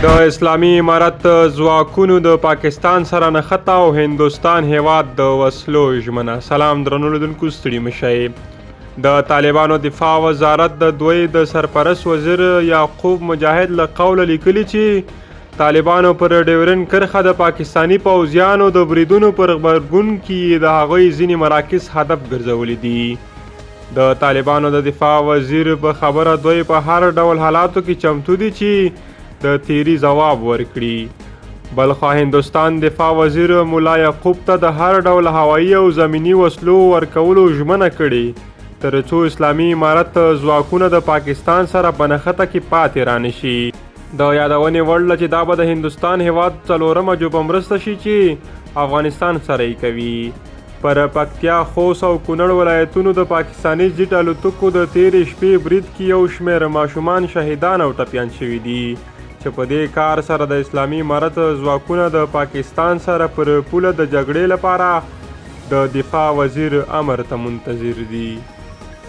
د اسلامي امارت ځواکونو د پاکستان سره نښته او هندوستان هیواد د وسلو ژمنه. سلام درنو لیدونکو، ستړي مه شئ. د طالبانو دفاع وزارت د دوی د سرپرست وزیر یعقوب مجاهد له قوله لیکلي چې طالبانو پر ډیورن کرښه د پاکستاني پوځیانو د بریدونو پر غبرګون کې د هغوی ځینې مراکز هدف ګرځولي دي. د طالبانو د دفاع وزیر په خبره دوی په هر ډول حالاتو کې چمتو دي چې د تیری ځواب ورکړي. بلخوا هندوستان دفاع وزیر مولا یعقوب ته د هر ډول هوایي او زمینی وسلو ورکولو ژمنه کړې تر څو اسلامي امارت ځواکونه د پاکستان سره په نښته کې پاتې رانشي. د یادونې وړ ده چې دا به د هندوستان هیواد څلورمه جوپه مرسته شي چې افغانستان سره یې کوي. پر پکتیا، خوست او کونړ ولایتونو د پاکستاني جیټ الوتکو د تیرې شپې برید کې یو شمېر ماشومان شهیدان او ټپیان شوي دي چې په دې کار سره د اسلامي امارت ځواکونه د پاکستان سره پر پوله د جګړې لپاره د دفاع وزیر امر ته منتظر دي.